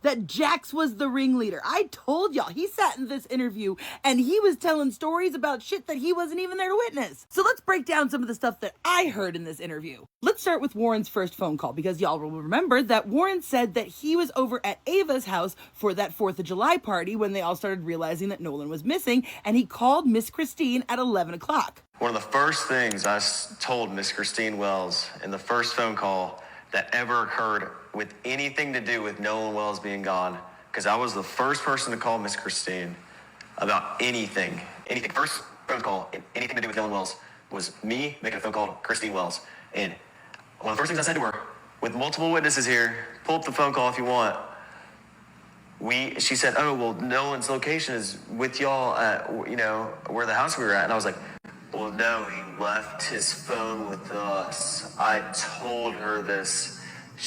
that Jax was the ringleader. I told y'all, he sat in this interview and he was telling stories about shit that he wasn't even there to witness. So let's break down some of the stuff that I heard in this interview. Let's start with Warren's first phone call, because y'all will remember that Warren said that he was over at Ava's house for that 4th of July party when they all started realizing that Nolan was missing, and he called Miss Christine at 11 o'clock. One of the first things I told Miss Christine Wells in the first phone call that ever occurred with anything to do with Nolan Wells being gone, because I was the first person to call Miss Christine about anything. First phone call, anything to do with Nolan Wells, was me making a phone call to Christine Wells. And one of the first things I said to her, with multiple witnesses here, pull up the phone call if you want. She said, oh, well, Nolan's location is with y'all at, where the house we were at. And I was like, well, no, he left his phone with us. I told her this.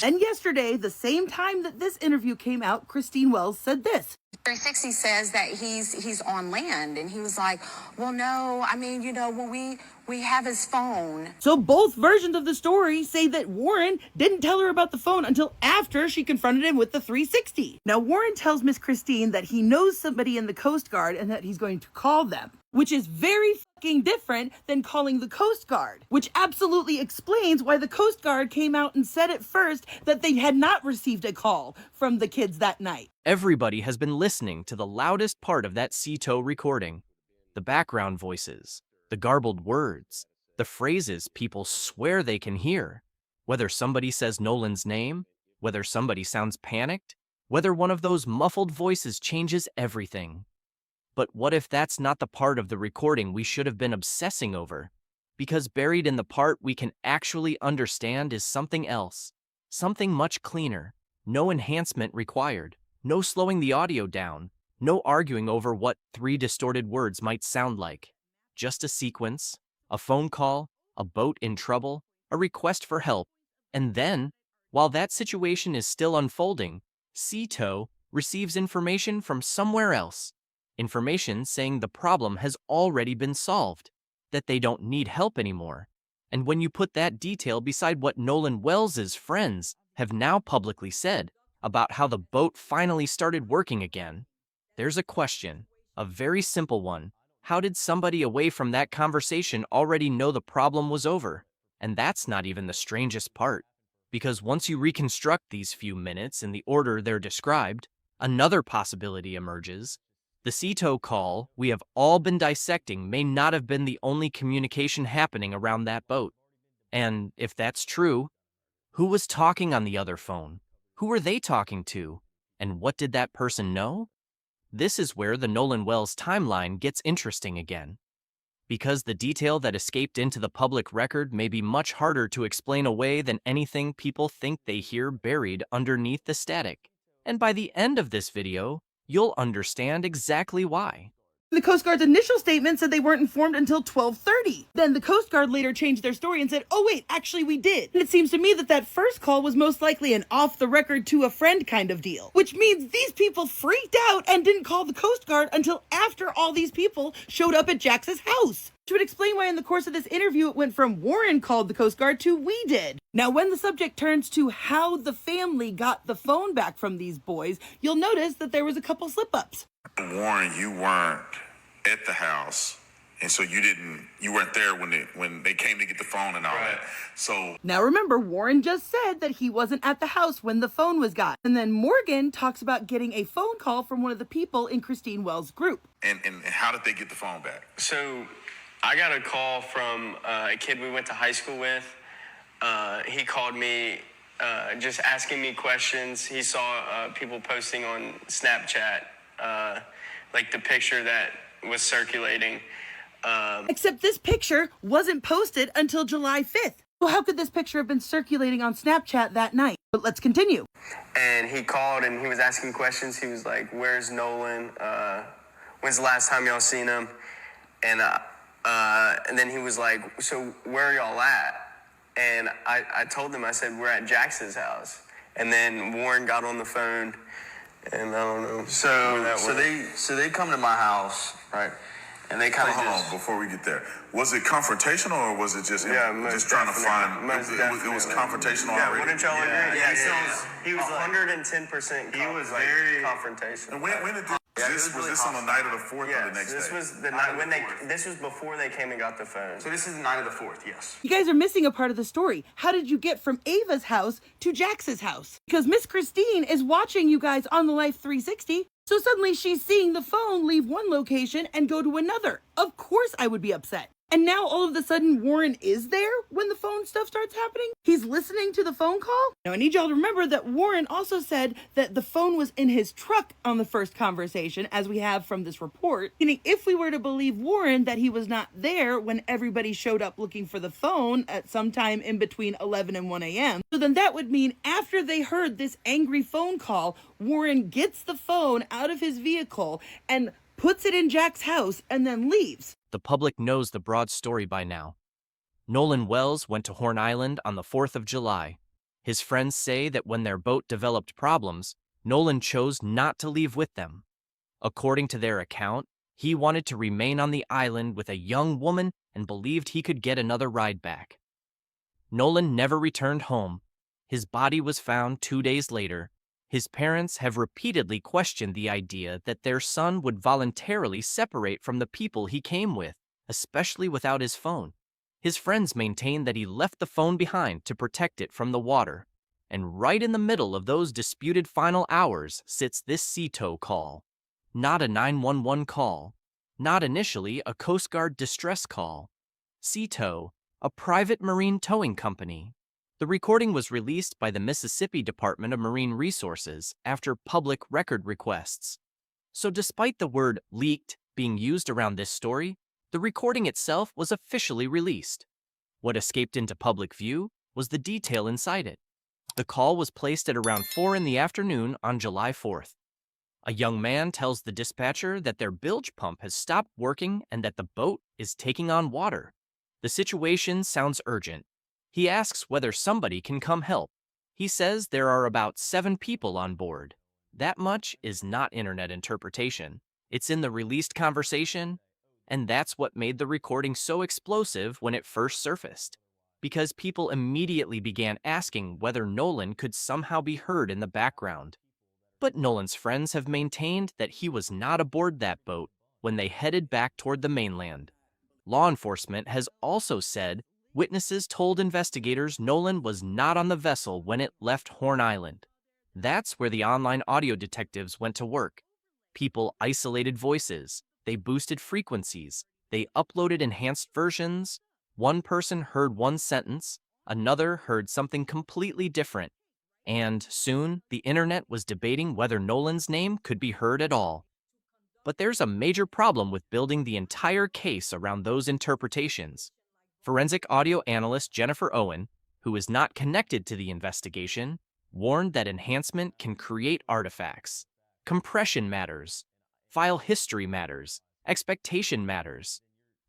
And yesterday, the same time that this interview came out, Christine Wells said this. 360 says that he's on land, and he was like, well, no, I mean, when we have his phone. So both versions of the story say that Warren didn't tell her about the phone until after she confronted him with the 360. Now, Warren tells Miss Christine that he knows somebody in the Coast Guard and that he's going to call them, which is very fucking different than calling the Coast Guard, which absolutely explains why the Coast Guard came out and said at first that they had not received a call from the kids that night. Everybody has been listening to the loudest part of that CTO recording. The background voices, the garbled words, the phrases people swear they can hear. Whether somebody says Nolan's name, whether somebody sounds panicked, whether one of those muffled voices changes everything. But what if that's not the part of the recording we should have been obsessing over? Because buried in the part we can actually understand is something else, something much cleaner. No enhancement required, no slowing the audio down, no arguing over what 3 distorted words might sound like. Just a sequence, a phone call, a boat in trouble, a request for help, and then, while that situation is still unfolding, CTO receives information from somewhere else. Information saying the problem has already been solved, that they don't need help anymore. And when you put that detail beside what Nolan Wells' friends have now publicly said about how the boat finally started working again, there's a question, a very simple one. How did somebody away from that conversation already know the problem was over? And that's not even the strangest part, because once you reconstruct these few minutes in the order they're described, another possibility emerges. The CTO call we have all been dissecting may not have been the only communication happening around that boat. And if that's true, who was talking on the other phone? Who were they talking to? And what did that person know? This is where the Nolan Wells timeline gets interesting again. Because the detail that escaped into the public record may be much harder to explain away than anything people think they hear buried underneath the static. And by the end of this video, you'll understand exactly why. The Coast Guard's initial statement said they weren't informed until 12:30. Then the Coast Guard later changed their story and said, oh wait, actually we did. And it seems to me that that first call was most likely an off-the-record to a friend kind of deal, which means these people freaked out and didn't call the Coast Guard until after all these people showed up at Jax's house. Which would explain why in the course of this interview it went from Warren called the Coast Guard to we did. Now when the subject turns to how the family got the phone back from these boys, you'll notice that there was a couple slip-ups. Warren, you weren't at the house, and so you weren't there when they came to get the phone and all that. So now remember, Warren just said that he wasn't at the house when the phone was got. And then Morgan talks about getting a phone call from one of the people in Christine Wells' group. And how did they get the phone back? So I got a call from a kid we went to high school with. He called me just asking me questions. He saw people posting on Snapchat, like the picture that was circulating. Except this picture wasn't posted until July 5th. So how could this picture have been circulating on Snapchat that night? But let's continue. And he called and he was asking questions. He was like, where's Nolan? When's the last time y'all seen him? And then he was like, so where are y'all at? And I told him, I said, we're at Jax's house. And then Warren got on the phone, and I don't know. So they come to my house, right? And they kind of Hold on, before we get there. Was it confrontational or was it just just trying to find? It was confrontational already. Wouldn't y'all agree? He was 110%. He was very confrontational. And when did this was this on the night of the 4th or the next this day? was the night when this was before they came and got the phone. So this is the night of the 4th, yes. You guys are missing a part of the story. How did you get from Ava's house to Jax's house? Because Miss Christine is watching you guys on the Life 360. So suddenly she's seeing the phone leave one location and go to another. Of course I would be upset. And now all of a sudden Warren is there when the phone stuff starts happening? He's listening to the phone call? Now I need y'all to remember that Warren also said that the phone was in his truck on the first conversation, as we have from this report. Meaning if we were to believe Warren that he was not there when everybody showed up looking for the phone at some time in between 11 and 1 a.m., so then that would mean after they heard this angry phone call, Warren gets the phone out of his vehicle and puts it in Jack's house and then leaves. The public knows the broad story by now. Nolan Wells went to Horn Island on the 4th of July. His friends say that when their boat developed problems, Nolan chose not to leave with them. According to their account, he wanted to remain on the island with a young woman and believed he could get another ride back. Nolan never returned home. His body was found 2 days later. His parents have repeatedly questioned the idea that their son would voluntarily separate from the people he came with, especially without his phone. His friends maintain that he left the phone behind to protect it from the water. And right in the middle of those disputed final hours sits this sea tow call. Not a 911 call. Not initially a Coast Guard distress call. Sea Tow, a private marine towing company. The recording was released by the Mississippi Department of Marine Resources after public record requests. So despite the word leaked being used around this story, the recording itself was officially released. What escaped into public view was the detail inside it. The call was placed at around 4 in the afternoon on July 4th. A young man tells the dispatcher that their bilge pump has stopped working and that the boat is taking on water. The situation sounds urgent. He asks whether somebody can come help. He says there are about 7 people on board. That much is not internet interpretation. It's in the released conversation, and that's what made the recording so explosive when it first surfaced, because people immediately began asking whether Nolan could somehow be heard in the background. But Nolan's friends have maintained that he was not aboard that boat when they headed back toward the mainland. Law enforcement has also said witnesses told investigators Nolan was not on the vessel when it left Horn Island. That's where the online audio detectives went to work. People isolated voices, they boosted frequencies, they uploaded enhanced versions. One person heard one sentence, another heard something completely different. And soon, the internet was debating whether Nolan's name could be heard at all. But there's a major problem with building the entire case around those interpretations. Forensic audio analyst Jennifer Owen, who is not connected to the investigation, warned that enhancement can create artifacts. Compression matters. File history matters. Expectation matters.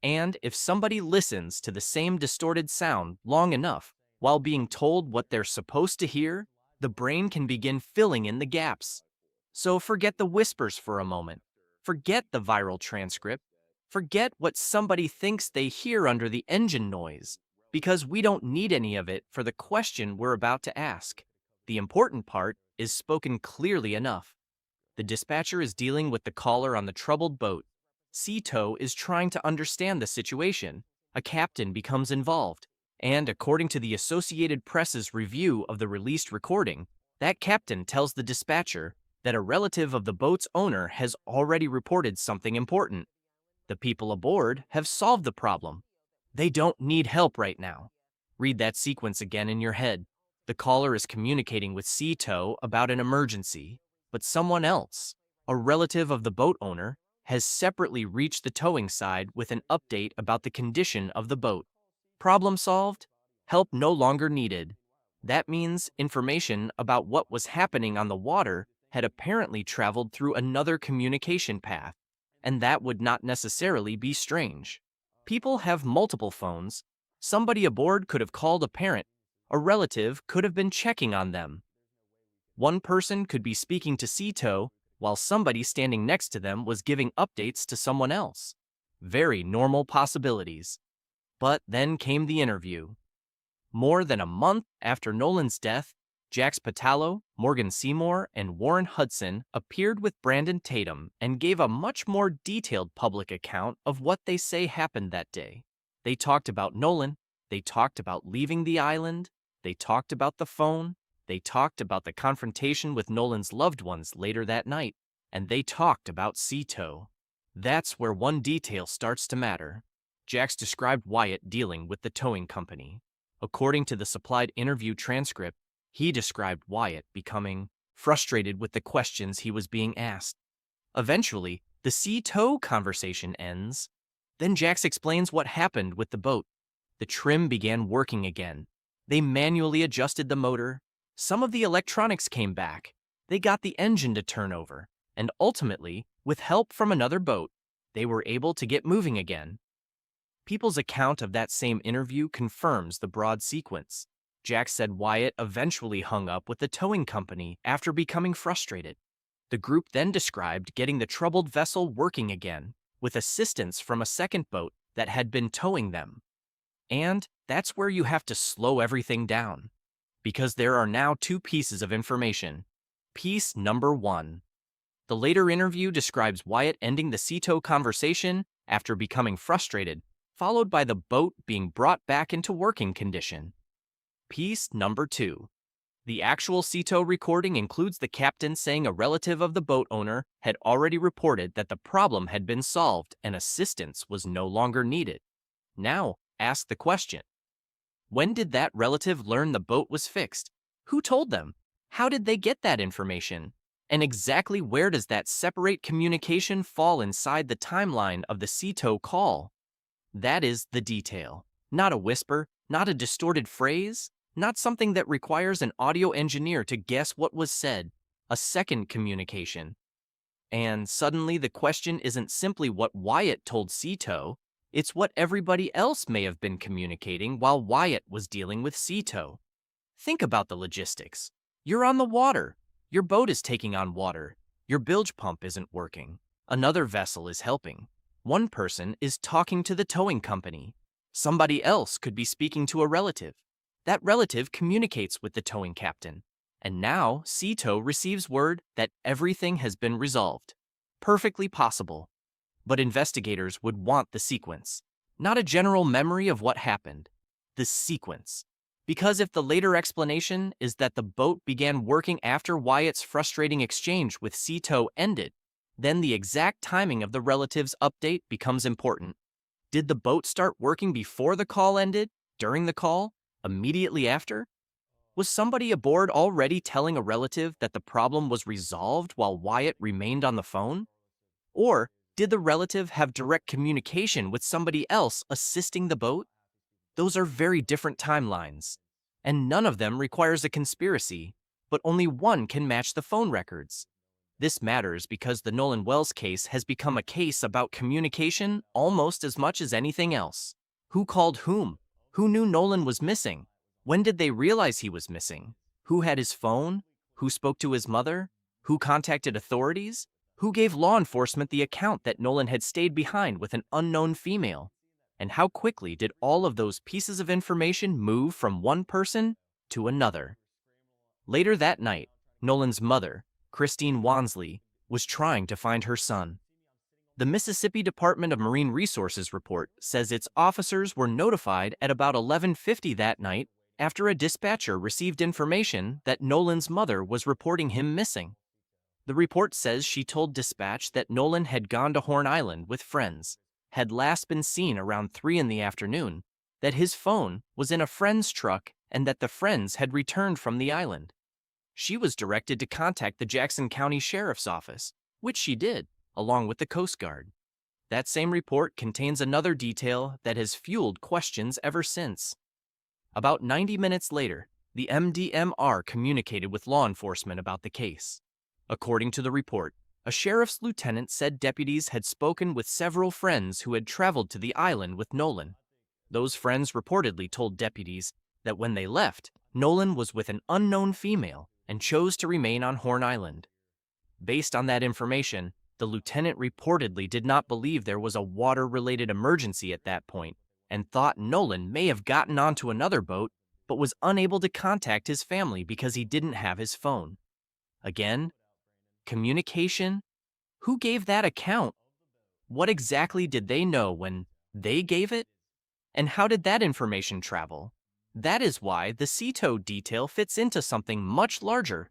And if somebody listens to the same distorted sound long enough while being told what they're supposed to hear, the brain can begin filling in the gaps. So forget the whispers for a moment. Forget the viral transcript. Forget what somebody thinks they hear under the engine noise, because we don't need any of it for the question we're about to ask. The important part is spoken clearly enough. The dispatcher is dealing with the caller on the troubled boat. Sea Tow is trying to understand the situation. A captain becomes involved, and according to the Associated Press's review of the released recording, that captain tells the dispatcher that a relative of the boat's owner has already reported something important. The people aboard have solved the problem. They don't need help right now. Read that sequence again in your head. The caller is communicating with Sea Tow about an emergency, but someone else, a relative of the boat owner, has separately reached the towing side with an update about the condition of the boat. Problem solved? Help no longer needed. That means information about what was happening on the water had apparently traveled through another communication path, and that would not necessarily be strange. People have multiple phones. Somebody aboard could have called a parent. A relative could have been checking on them. One person could be speaking to Sea Tow while somebody standing next to them was giving updates to someone else. Very normal possibilities. But then came the interview. More than a month after Nolan's death, Jax Patalo, Morgan Seymour, and Warren Hudson appeared with Brandon Tatum and gave a much more detailed public account of what they say happened that day. They talked about Nolan, they talked about leaving the island, they talked about the phone, they talked about the confrontation with Nolan's loved ones later that night, and they talked about Cito. That's where one detail starts to matter. Jax described Wyatt dealing with the towing company. According to the supplied interview transcript, he described Wyatt becoming frustrated with the questions he was being asked. Eventually, the sea-tow conversation ends. Then Jax explains what happened with the boat. The trim began working again. They manually adjusted the motor. Some of the electronics came back. They got the engine to turn over. And ultimately, with help from another boat, they were able to get moving again. People's account of that same interview confirms the broad sequence. Jax said Wyatt eventually hung up with the towing company after becoming frustrated. The group then described getting the troubled vessel working again, with assistance from a second boat that had been towing them. And that's where you have to slow everything down, because there are now two pieces of information. Piece number 1. The later interview describes Wyatt ending the Cito conversation after becoming frustrated, followed by the boat being brought back into working condition. Piece number 2. The actual Cito recording includes the captain saying a relative of the boat owner had already reported that the problem had been solved and assistance was no longer needed. Now, ask the question. When did that relative learn the boat was fixed? Who told them? How did they get that information? And exactly where does that separate communication fall inside the timeline of the Cito call? That is the detail. Not a whisper, not a distorted phrase, not something that requires an audio engineer to guess what was said. A second communication. And suddenly the question isn't simply what Wyatt told Cito, it's what everybody else may have been communicating while Wyatt was dealing with Cito. Think about the logistics. You're on the water. Your boat is taking on water. Your bilge pump isn't working. Another vessel is helping. One person is talking to the towing company. Somebody else could be speaking to a relative. That relative communicates with the towing captain. And now Cito receives word that everything has been resolved. Perfectly possible. But investigators would want the sequence. Not a general memory of what happened. The sequence. Because if the later explanation is that the boat began working after Wyatt's frustrating exchange with Cito ended, then the exact timing of the relative's update becomes important. Did the boat start working before the call ended, during the call, immediately after? Was somebody aboard already telling a relative that the problem was resolved while Wyatt remained on the phone? Or did the relative have direct communication with somebody else assisting the boat? Those are very different timelines, and none of them requires a conspiracy, but only one can match the phone records. This matters because the Nolan Wells case has become a case about communication almost as much as anything else. Who called whom? Who knew Nolan was missing? When did they realize he was missing? Who had his phone? Who spoke to his mother? Who contacted authorities? Who gave law enforcement the account that Nolan had stayed behind with an unknown female? And how quickly did all of those pieces of information move from one person to another? Later that night, Nolan's mother, Christine Wansley, was trying to find her son. The Mississippi Department of Marine Resources report says its officers were notified at about 11:50 that night after a dispatcher received information that Nolan's mother was reporting him missing. The report says she told dispatch that Nolan had gone to Horn Island with friends, had last been seen around 3 in the afternoon, that his phone was in a friend's truck, and that the friends had returned from the island. She was directed to contact the Jackson County Sheriff's Office, which she did, along with the Coast Guard. That same report contains another detail that has fueled questions ever since. About 90 minutes later, the MDMR communicated with law enforcement about the case. According to the report, a sheriff's lieutenant said deputies had spoken with several friends who had traveled to the island with Nolan. Those friends reportedly told deputies that when they left, Nolan was with an unknown female and chose to remain on Horn Island. Based on that information, The lieutenant reportedly did not believe there was a water-related emergency at that point and thought Nolan may have gotten onto another boat but was unable to contact his family because he didn't have his phone. Again, communication? Who gave that account? What exactly did they know when they gave it? And how did that information travel? That is why the CETO detail fits into something much larger.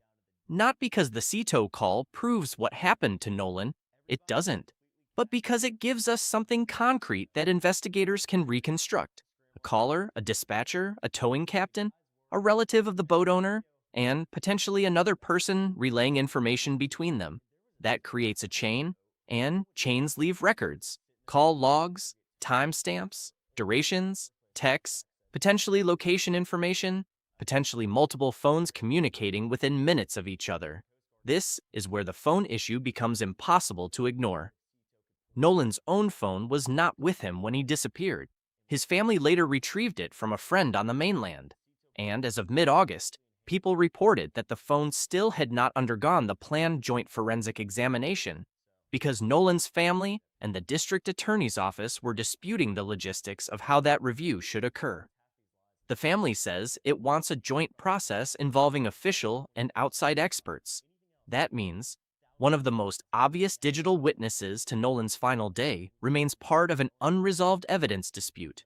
Not because the CETO call proves what happened to Nolan, it doesn't, but because it gives us something concrete that investigators can reconstruct. A caller, a dispatcher, a towing captain, a relative of the boat owner, and potentially another person relaying information between them. That creates a chain, and chains leave records, call logs, timestamps, durations, texts, potentially location information, potentially multiple phones communicating within minutes of each other. This is where the phone issue becomes impossible to ignore. Nolan's own phone was not with him when he disappeared. His family later retrieved it from a friend on the mainland, and as of mid-August, people reported that the phone still had not undergone the planned joint forensic examination because Nolan's family and the district attorney's office were disputing the logistics of how that review should occur. The family says it wants a joint process involving official and outside experts. That means one of the most obvious digital witnesses to Nolan's final day remains part of an unresolved evidence dispute.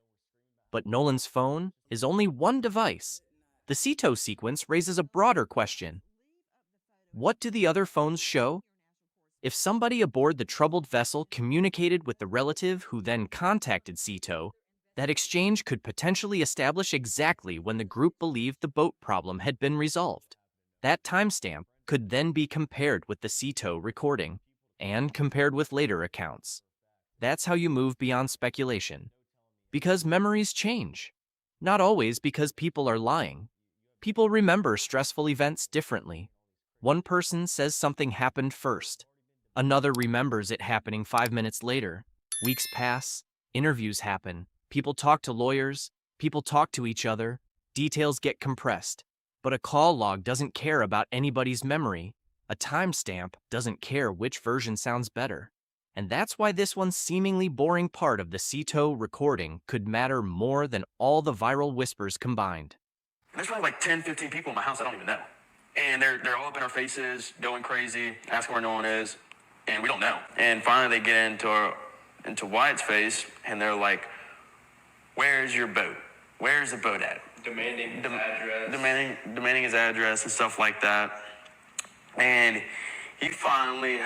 But Nolan's phone is only one device. The CETO sequence raises a broader question. What do the other phones show? If somebody aboard the troubled vessel communicated with the relative who then contacted CETO, that exchange could potentially establish exactly when the group believed the boat problem had been resolved. That timestamp could then be compared with the CETO recording, and compared with later accounts. That's how you move beyond speculation. Because memories change. Not always because people are lying. People remember stressful events differently. One person says something happened first. Another remembers it happening 5 minutes later. Weeks pass, interviews happen, people talk to lawyers, people talk to each other, details get compressed. But a call log doesn't care about anybody's memory. A timestamp doesn't care which version sounds better. And that's why this one seemingly boring part of the CETO recording could matter more than all the viral whispers combined. There's probably like 10, 15 people in my house I don't even know. And they're all up in our faces, going crazy, asking where no one is, and we don't know. And finally they get into Wyatt's face, and they're like, "Where's your boat? Where's the boat at?" Demanding his address. Demanding his address and stuff like that. And he finally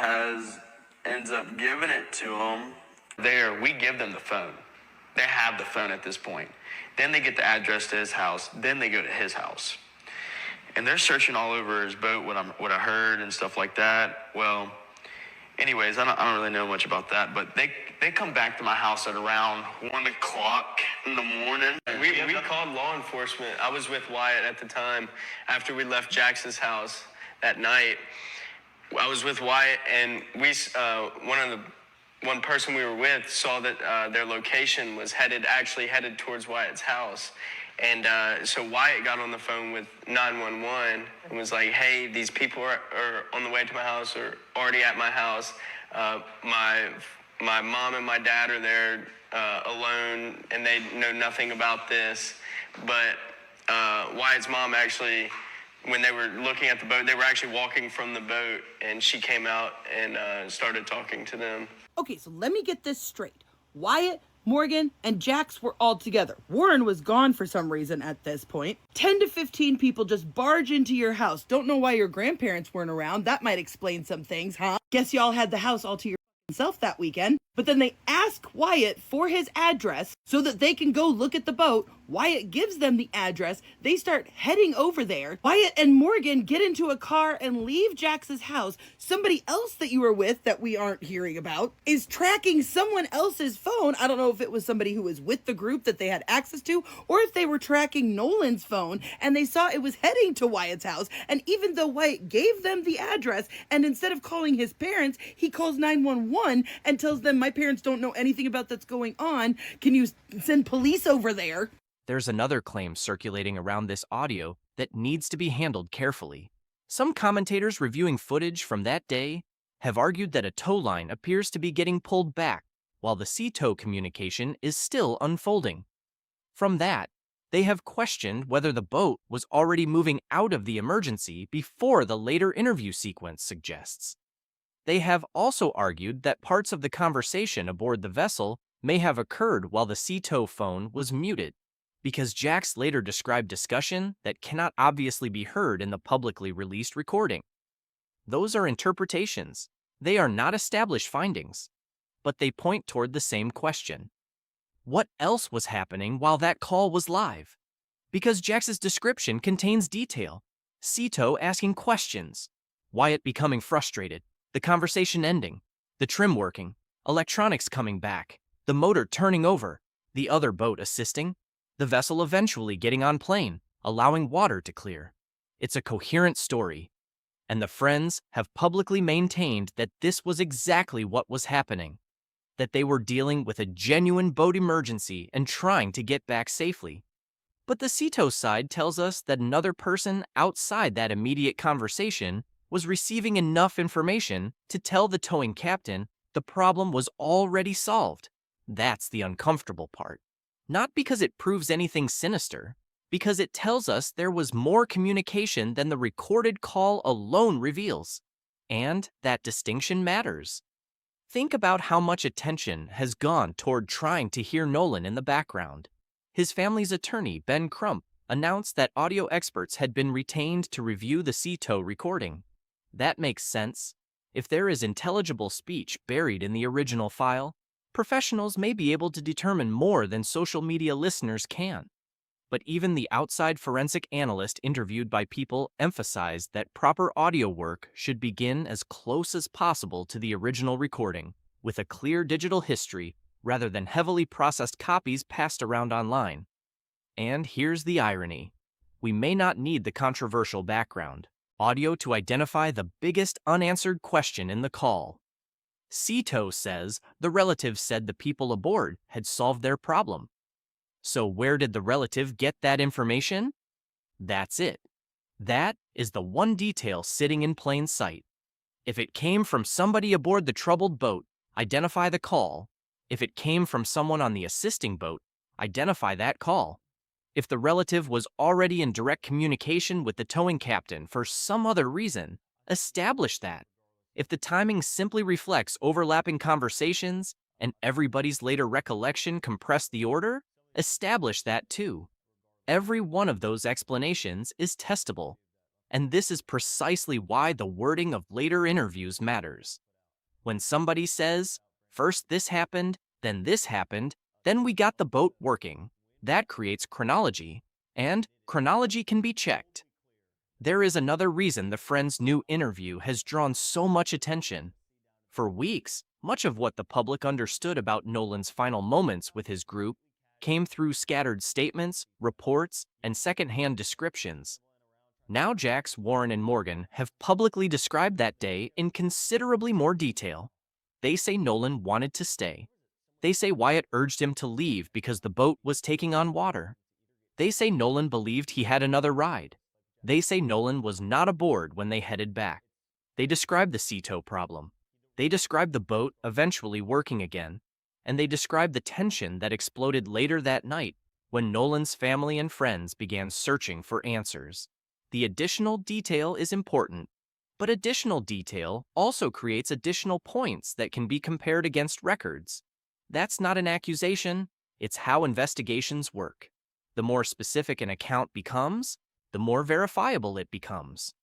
ends up giving it to him. We give them the phone. They have the phone at this point. Then they get the address to his house. Then they go to his house. And they're searching all over his boat, what I heard and stuff like that. Well, anyways, I don't really know much about that, but they come back to my house at around 1 o'clock in the morning. We called law enforcement. I was with Wyatt at the time after we left Jackson's house that night. I was with Wyatt, and one person we were with saw that their location was headed towards Wyatt's house. And so Wyatt got on the phone with 911 and was like, "Hey, these people are on the way to my house or already at my house. My mom and my dad are there alone, and they know nothing about this." But Wyatt's mom actually, when they were looking at the boat, they were actually walking from the boat, and she came out and started talking to them. Okay, so let me get this straight. Wyatt, Morgan, and Jax were all together. Warren was gone for some reason at this point. 10 to 15 people just barge into your house. Don't know why your grandparents weren't around. That might explain some things, huh? Guess y'all had the house all to yourself that weekend. But then they ask Wyatt for his address so that they can go look at the boat. Wyatt gives them the address. They start heading over there. Wyatt and Morgan get into a car and leave Jax's house. Somebody else that you were with that we aren't hearing about is tracking someone else's phone. I don't know if it was somebody who was with the group that they had access to, or if they were tracking Nolan's phone and they saw it was heading to Wyatt's house. And even though Wyatt gave them the address, and instead of calling his parents, he calls 911 and tells them, "My parents don't know anything about that's going on. Can you send police over there?" There's another claim circulating around this audio that needs to be handled carefully. Some commentators reviewing footage from that day have argued that a tow line appears to be getting pulled back while the sea tow communication is still unfolding. From that, they have questioned whether the boat was already moving out of the emergency before the later interview sequence suggests. They have also argued that parts of the conversation aboard the vessel may have occurred while the sea tow phone was muted, because Jax later described discussion that cannot obviously be heard in the publicly released recording. Those are interpretations. They are not established findings, but they point toward the same question. What else was happening while that call was live? Because Jax's description contains detail. Sito asking questions, Wyatt becoming frustrated, the conversation ending, the trim working, electronics coming back, the motor turning over, the other boat assisting, the vessel eventually getting on plane, allowing water to clear. It's a coherent story, and the friends have publicly maintained that this was exactly what was happening, that they were dealing with a genuine boat emergency and trying to get back safely. But the Sito side tells us that another person outside that immediate conversation was receiving enough information to tell the towing captain the problem was already solved. That's the uncomfortable part. Not because it proves anything sinister, because it tells us there was more communication than the recorded call alone reveals. And that distinction matters. Think about how much attention has gone toward trying to hear Nolan in the background. His family's attorney, Ben Crump, announced that audio experts had been retained to review the Sito recording. That makes sense. If there is intelligible speech buried in the original file, professionals may be able to determine more than social media listeners can. But even the outside forensic analyst interviewed by People emphasized that proper audio work should begin as close as possible to the original recording, with a clear digital history rather than heavily processed copies passed around online. And here's the irony. We may not need the controversial background audio to identify the biggest unanswered question in the call. Sito says the relative said the people aboard had solved their problem. So where did the relative get that information? That's it. That is the one detail sitting in plain sight. If it came from somebody aboard the troubled boat, identify the call. If it came from someone on the assisting boat, identify that call. If the relative was already in direct communication with the towing captain for some other reason, establish that. If the timing simply reflects overlapping conversations and everybody's later recollection compressed the order, establish that too. Every one of those explanations is testable, and this is precisely why the wording of later interviews matters. When somebody says, first this happened, then we got the boat working, that creates chronology, and chronology can be checked. There is another reason the Friends' new interview has drawn so much attention. For weeks, much of what the public understood about Nolan's final moments with his group came through scattered statements, reports, and secondhand descriptions. Now Jax, Warren, and Morgan have publicly described that day in considerably more detail. They say Nolan wanted to stay. They say Wyatt urged him to leave because the boat was taking on water. They say Nolan believed he had another ride. They say Nolan was not aboard when they headed back. They describe the Sito problem. They describe the boat eventually working again. And they describe the tension that exploded later that night when Nolan's family and friends began searching for answers. The additional detail is important, but additional detail also creates additional points that can be compared against records. That's not an accusation, it's how investigations work. The more specific an account becomes, the more verifiable it becomes.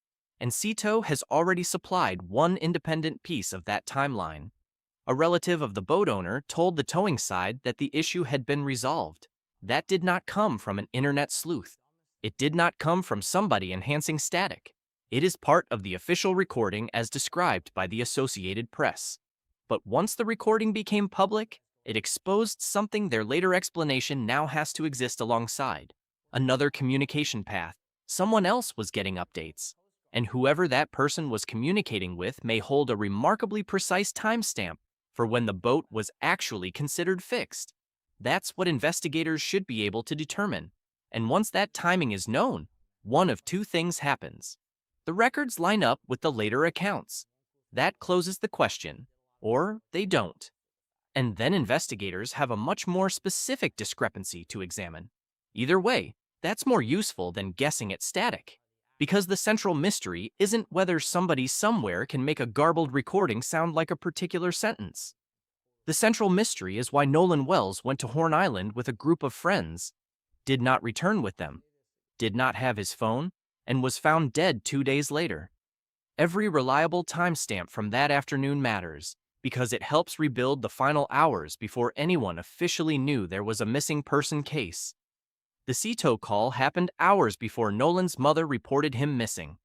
And Sito has already supplied one independent piece of that timeline. A relative of the boat owner told the towing side that the issue had been resolved. That did not come from an internet sleuth. It did not come from somebody enhancing static. It is part of the official recording as described by the Associated Press. But once the recording became public, it exposed something their later explanation now has to exist alongside. Another communication path. Someone else was getting updates. And whoever that person was communicating with may hold a remarkably precise timestamp for when the boat was actually considered fixed. That's what investigators should be able to determine. And once that timing is known, one of two things happens. The records line up with the later accounts. That closes the question, or they don't. And then investigators have a much more specific discrepancy to examine. Either way, that's more useful than guessing at static, because the central mystery isn't whether somebody somewhere can make a garbled recording sound like a particular sentence. The central mystery is why Nolan Wells went to Horn Island with a group of friends, did not return with them, did not have his phone, and was found dead 2 days later. Every reliable timestamp from that afternoon matters, because it helps rebuild the final hours before anyone officially knew there was a missing person case. The Cito call happened hours before Nolan's mother reported him missing.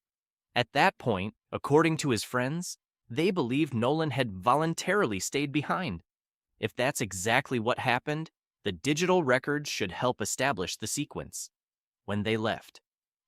At that point, according to his friends, they believed Nolan had voluntarily stayed behind. If that's exactly what happened, the digital records should help establish the sequence. When they left,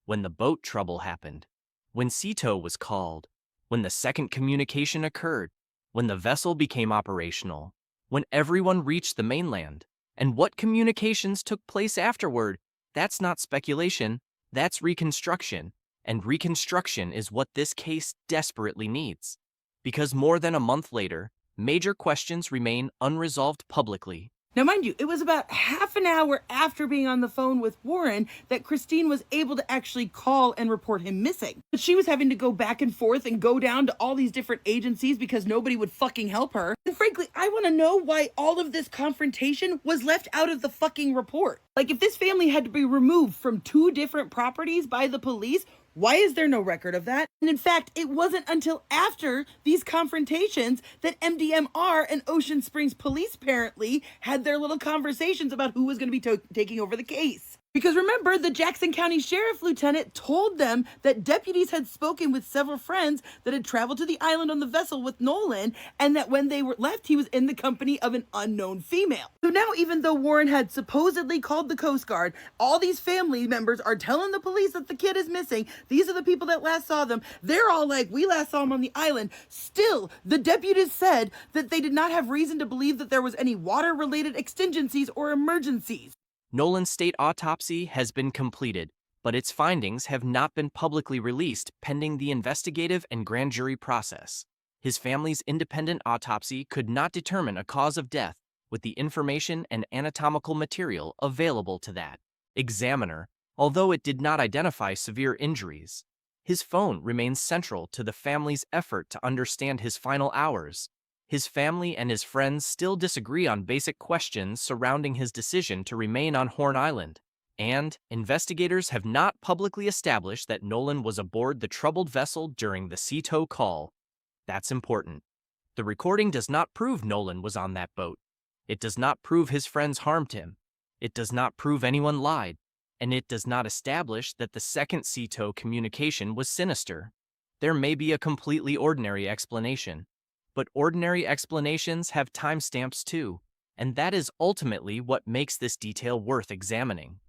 when the boat trouble happened, when Cito was called, when the second communication occurred, when the vessel became operational, when everyone reached the mainland, and what communications took place afterward. That's not speculation, that's reconstruction, and reconstruction is what this case desperately needs. Because more than a month later, major questions remain unresolved publicly. Now, mind you, it was about half an hour after being on the phone with Warren that Christine was able to actually call and report him missing. But she was having to go back and forth and go down to all these different agencies because nobody would fucking help her. And frankly, I want to know why all of this confrontation was left out of the fucking report. Like, if this family had to be removed from 2 different properties by the police, why is there no record of that? And in fact, it wasn't until after these confrontations that MDMR and Ocean Springs Police apparently had their little conversations about who was going to be taking over the case. Because remember, the Jackson County Sheriff Lieutenant told them that deputies had spoken with several friends that had traveled to the island on the vessel with Nolan, and that when they were left, he was in the company of an unknown female. So now, even though Warren had supposedly called the Coast Guard, all these family members are telling the police that the kid is missing. These are the people that last saw them. They're all like, we last saw him on the island. Still, the deputies said that they did not have reason to believe that there was any water-related exigencies or emergencies. Nolan's state autopsy has been completed, but its findings have not been publicly released pending the investigative and grand jury process. His family's independent autopsy could not determine a cause of death with the information and anatomical material available to that examiner, although it did not identify severe injuries. His phone remains central to the family's effort to understand his final hours. His family and his friends still disagree on basic questions surrounding his decision to remain on Horn Island, and investigators have not publicly established that Nolan was aboard the troubled vessel during the Cito call. That's important. The recording does not prove Nolan was on that boat. It does not prove his friends harmed him. It does not prove anyone lied, and it does not establish that the second Cito communication was sinister. There may be a completely ordinary explanation. But ordinary explanations have timestamps too, and that is ultimately what makes this detail worth examining.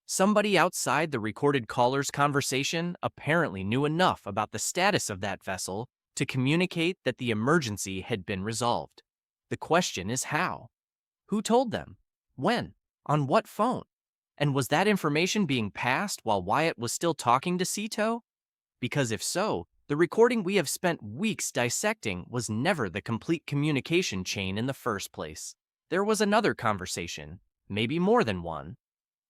Somebody outside the recorded caller's conversation apparently knew enough about the status of that vessel to communicate that the emergency had been resolved. The question is how? Who told them? When? On what phone? And was that information being passed while Wyatt was still talking to Cito? Because if so, the recording we have spent weeks dissecting was never the complete communication chain in the first place. There was another conversation, maybe more than one.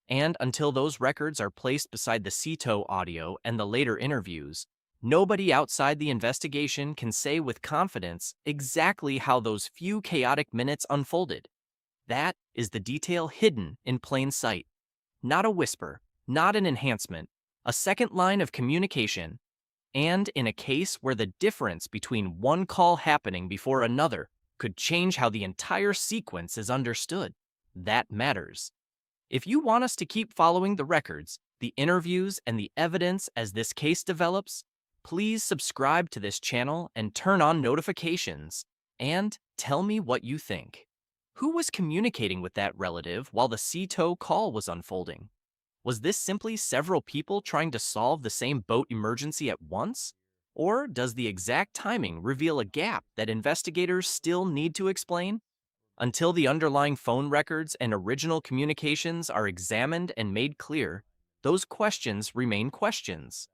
And until those records are placed beside the Cito audio and the later interviews, nobody outside the investigation can say with confidence exactly how those few chaotic minutes unfolded. That is the detail hidden in plain sight. Not a whisper, not an enhancement, a second line of communication. And in a case where the difference between one call happening before another could change how the entire sequence is understood, that matters. If you want us to keep following the records, the interviews, and the evidence as this case develops, please subscribe to this channel and turn on notifications. And tell me what you think. Who was communicating with that relative while the Cito call was unfolding? Was this simply several people trying to solve the same boat emergency at once? Or does the exact timing reveal a gap that investigators still need to explain? Until the underlying phone records and original communications are examined and made clear, those questions remain questions.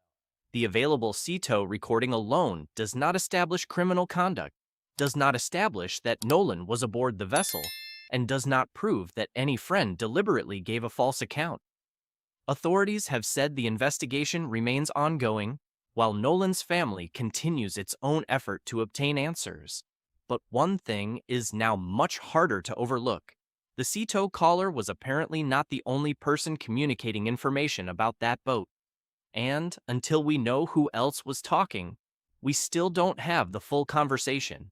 The available CTO recording alone does not establish criminal conduct, does not establish that Nolan was aboard the vessel, and does not prove that any friend deliberately gave a false account. Authorities have said the investigation remains ongoing, while Nolan's family continues its own effort to obtain answers. But one thing is now much harder to overlook. The CTO caller was apparently not the only person communicating information about that boat. And until we know who else was talking, we still don't have the full conversation.